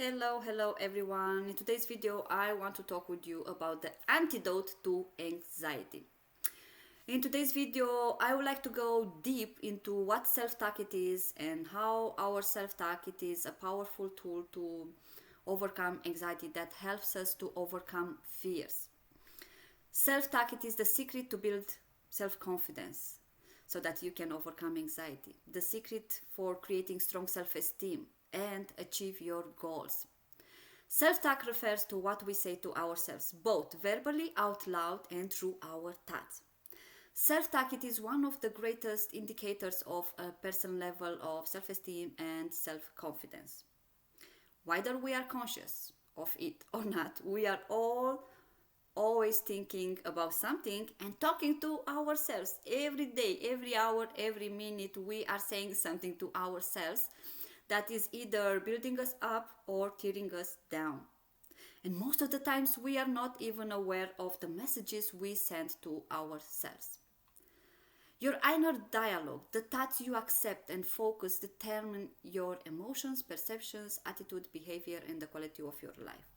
Hello everyone. In today's video, I want to talk with you about the antidote to anxiety. In today's video, I would like to go deep into what self-talk it is and how our self-talk it is a powerful tool to overcome anxiety that helps us to overcome fears. Self-talk it is the secret to build self-confidence so that you can overcome anxiety. The secret for creating strong self-esteem and achieve your goals. Self-talk refers to what we say to ourselves, both verbally out loud and through our thoughts. Self-talk it is one of the greatest indicators of a personal level of self-esteem and self-confidence. Whether we are conscious of it or not, we are all always thinking about something and talking to ourselves every day, every hour, every minute. We are saying something to ourselves that is either building us up or tearing us down. And most of the times we are not even aware of the messages we send to ourselves. Your inner dialogue, the thoughts you accept and focus, determine your emotions, perceptions, attitude, behavior, and the quality of your life.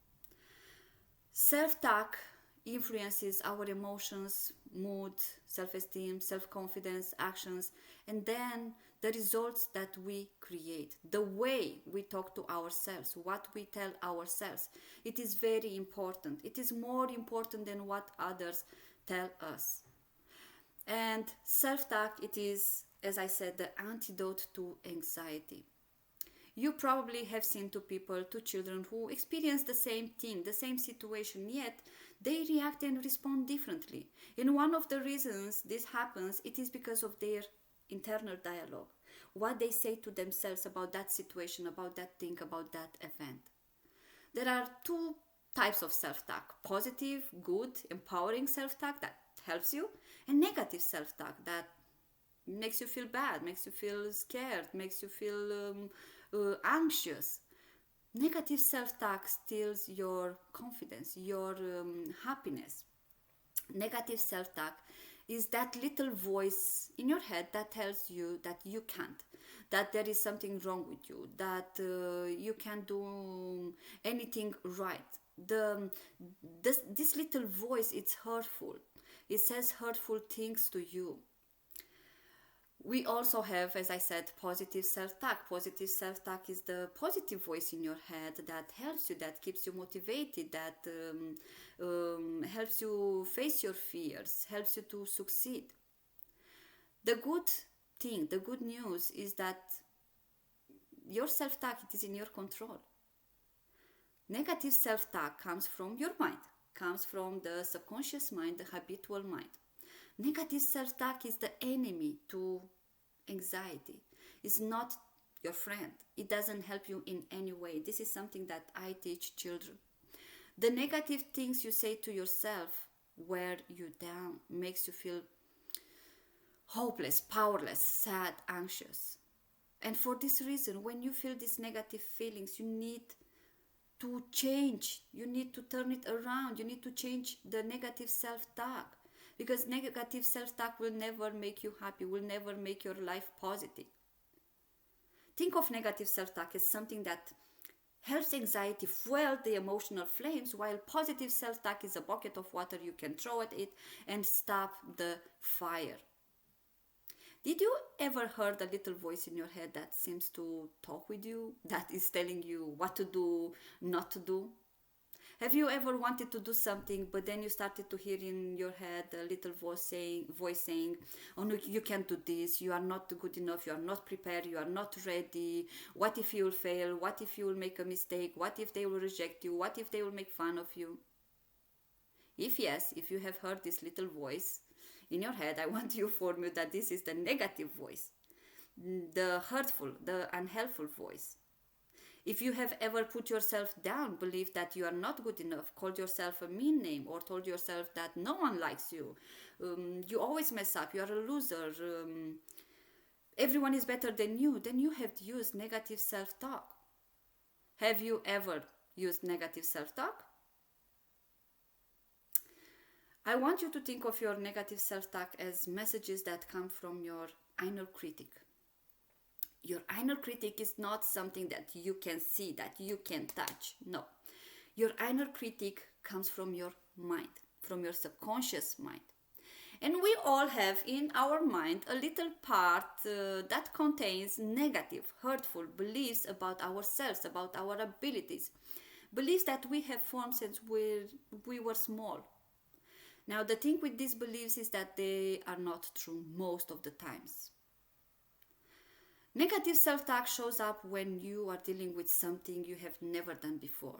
Self-talk influences our emotions, mood, self-esteem, self-confidence, actions, and then the results that we create. The way we talk to ourselves, what we tell ourselves, it is very important. It is more important than what others tell us. And self-talk, it is, as I said, the antidote to anxiety. You probably have seen two people, two children who experience the same thing, the same situation, yet they react and respond differently. And one of the reasons this happens, it is because of their internal dialogue, what they say to themselves about that situation, about that thing, about that event. There are two types of self-talk: positive, good, empowering self-talk that helps you, and negative self-talk that makes you feel bad, makes you feel scared, makes you feel anxious. Negative self-talk steals your confidence, your happiness. Negative self-talk is that little voice in your head that tells you that you can't, that there is something wrong with you, that you can't do anything right. This little voice, it's hurtful. It says hurtful things to you. We also have, as I said, positive self-talk. Positive self-talk is the positive voice in your head that helps you, that keeps you motivated, that helps you face your fears, helps you to succeed. The good thing, the good news is that your self-talk, it is in your control. Negative self-talk comes from your mind, comes from the subconscious mind, the habitual mind. Negative self-talk is the enemy to anxiety. It's not your friend. It doesn't help you in any way. This is something that I teach children. The negative things you say to yourself wear you down, makes you feel hopeless, powerless, sad, anxious. And for this reason, when you feel these negative feelings, you need to change. You need to turn it around. You need to change the negative self-talk. Because negative self-talk will never make you happy, will never make your life positive. Think of negative self-talk as something that helps anxiety fuel the emotional flames, while positive self-talk is a bucket of water you can throw at it and stop the fire. Did you ever heard a little voice in your head that seems to talk with you, that is telling you what to do, not to do? Have you ever wanted to do something, but then you started to hear in your head a little voice saying, oh no, you can't do this, you are not good enough, you are not prepared, you are not ready, what if you will fail, what if you will make a mistake, what if they will reject you, what if they will make fun of you? If yes, if you have heard this little voice in your head, I want you to inform you that this is the negative voice, the hurtful, the unhelpful voice. If you have ever put yourself down, believed that you are not good enough, called yourself a mean name, or told yourself that no one likes you, you always mess up, you are a loser, everyone is better than you, then you have used negative self-talk. Have you ever used negative self-talk? I want you to think of your negative self-talk as messages that come from your inner critic. Your inner critic is not something that you can see, that you can touch. No. Your inner critic comes from your mind, from your subconscious mind. And we all have in our mind a little part that contains negative, hurtful beliefs about ourselves, about our abilities. Beliefs that we have formed since we were small. Now, the thing with these beliefs is that they are not true most of the times. Negative self talk shows up when you are dealing with something you have never done before,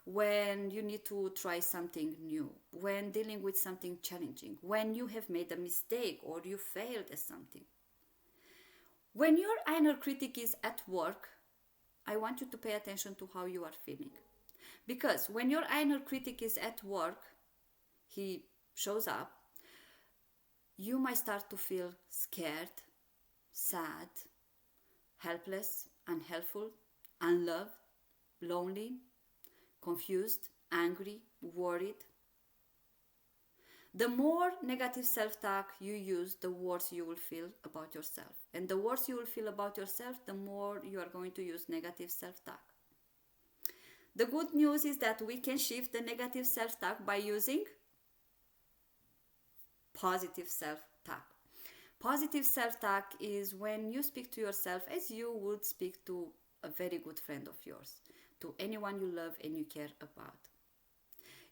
when you need to try something new, when dealing with something challenging, when you have made a mistake or you failed at something. When your inner critic is at work, I want you to pay attention to how you are feeling. Because when your inner critic is at work, he shows up, you might start to feel scared, sad, helpless, unhelpful, unloved, lonely, confused, angry, worried. The more negative self-talk you use, the worse you will feel about yourself. And the worse you will feel about yourself, the more you are going to use negative self-talk. The good news is that we can shift the negative self-talk by using positive self-talk. Positive self-talk is when you speak to yourself as you would speak to a very good friend of yours, to anyone you love and you care about.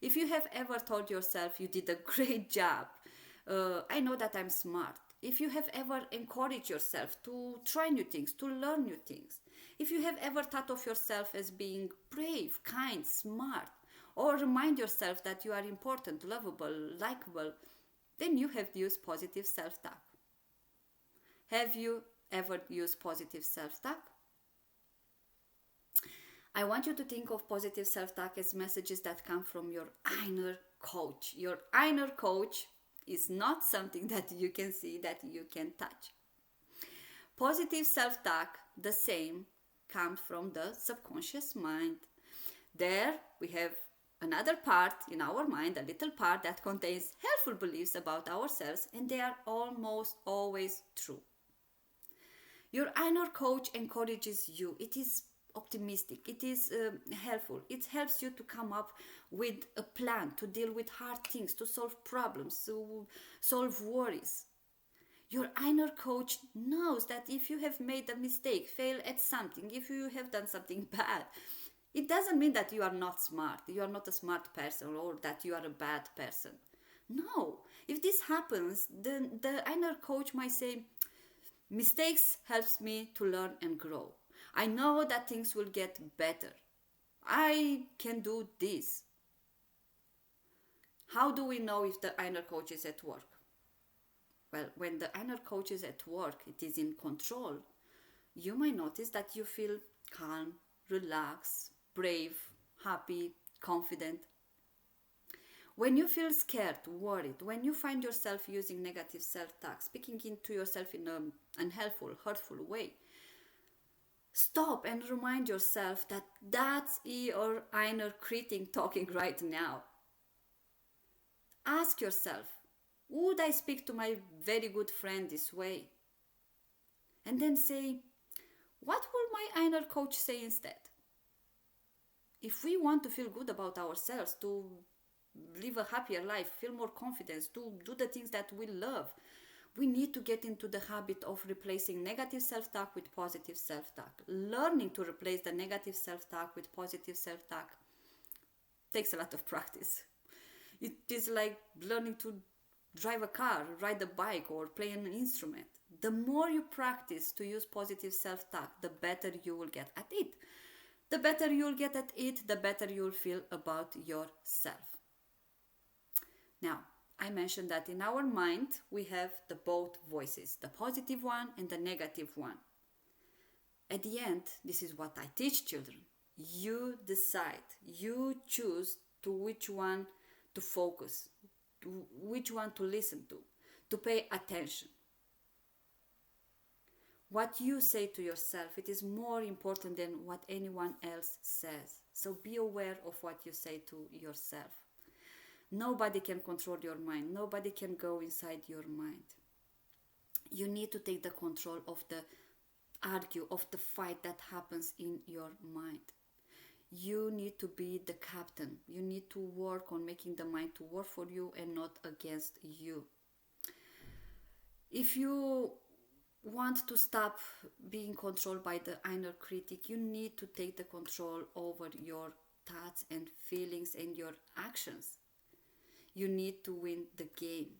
If you have ever told yourself you did a great job, I know that I'm smart. If you have ever encouraged yourself to try new things, to learn new things, if you have ever thought of yourself as being brave, kind, smart, or remind yourself that you are important, lovable, likable, then you have used positive self-talk. Have you ever used positive self-talk? I want you to think of positive self-talk as messages that come from your inner coach. Your inner coach is not something that you can see, that you can touch. Positive self-talk, the same, comes from the subconscious mind. There we have another part in our mind, a little part that contains helpful beliefs about ourselves, and they are almost always true. Your inner coach encourages you. It is optimistic, it is helpful, it helps you to come up with a plan to deal with hard things, to solve problems, to solve worries. Your inner coach knows that if you have made a mistake, failed at something, if you have done something bad, it doesn't mean that you are not smart, you are not a smart person, or that you are a bad person. No, if this happens, then the inner coach might say, mistakes helps me to learn and grow. I know that things will get better. I can do this. How do we know if the inner coach is at work? Well, when the inner coach is at work, it is in control. You might notice that you feel calm, relaxed, brave, happy, confident. When you feel scared, worried, when you find yourself using negative self-talk, speaking into yourself in an unhelpful, hurtful way, stop and remind yourself that that's your inner critic talking right now. Ask yourself, would I speak to my very good friend this way? And then say, what will my inner coach say instead? If we want to feel good about ourselves, to live a happier life, feel more confidence, to do the things that we love, we need to get into the habit of replacing negative self-talk with positive self-talk. Learning to replace the negative self-talk with positive self-talk takes a lot of practice. It is like learning to drive a car, ride a bike, or play an instrument. The more you practice to use positive self-talk, the better you will get at it. The better you will get at it, the better you will feel about yourself. Now, I mentioned that in our mind we have the both voices, the positive one and the negative one. At the end, this is what I teach children. You decide, you choose to which one to focus, to which one to listen to pay attention. What you say to yourself, it is more important than what anyone else says. So be aware of what you say to yourself. Nobody can control your mind. Nobody can go inside your mind. You need to take the control of the argue, of the fight that happens in your mind. You need to be the captain. You need to work on making the mind to work for you and not against you. If you want to stop being controlled by the inner critic, you need to take the control over your thoughts and feelings and your actions. You need to win the game.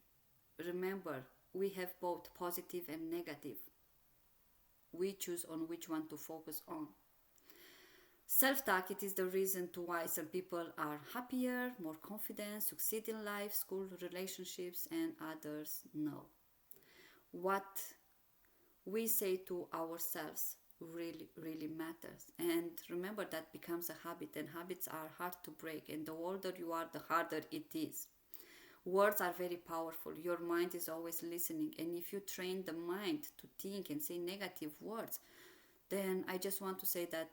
Remember, we have both positive and negative. We choose on which one to focus on. Self-talk, it is the reason to why some people are happier, more confident, succeed in life, school, relationships, and others no. What we say to ourselves really matters. And remember, that becomes a habit, and habits are hard to break, and the older you are, the harder it is. Words are very powerful. Your mind is always listening, and if you train the mind to think and say negative words, then I just want to say that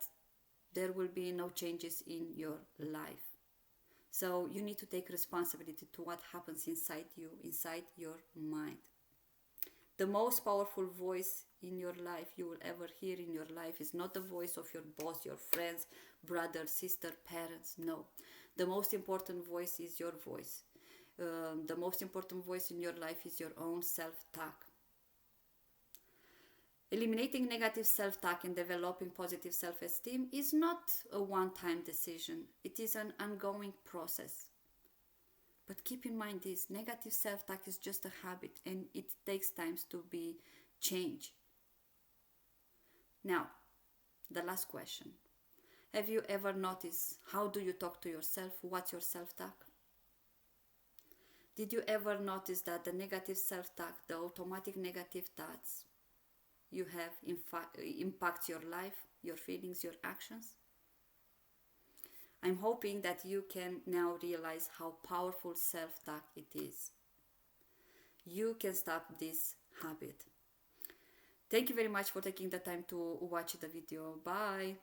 there will be no changes in your life. So you need to take responsibility to what happens inside you, inside your mind. The most powerful voice in your life you will ever hear in your life is not the voice of your boss, your friends, brother, sister, parents. No. The most important voice is your voice. The most important voice in your life is your own self-talk. Eliminating negative self-talk and developing positive self-esteem is not a one-time decision. It is an ongoing process. But keep in mind this, negative self-talk is just a habit and it takes time to be changed. Now, the last question. Have you ever noticed how do you talk to yourself? What's your self-talk? Did you ever notice that the negative self-talk, the automatic negative thoughts you have impact your life, your feelings, your actions? I'm hoping that you can now realize how powerful self-talk it is. You can stop this habit. Thank you very much for taking the time to watch the video. Bye.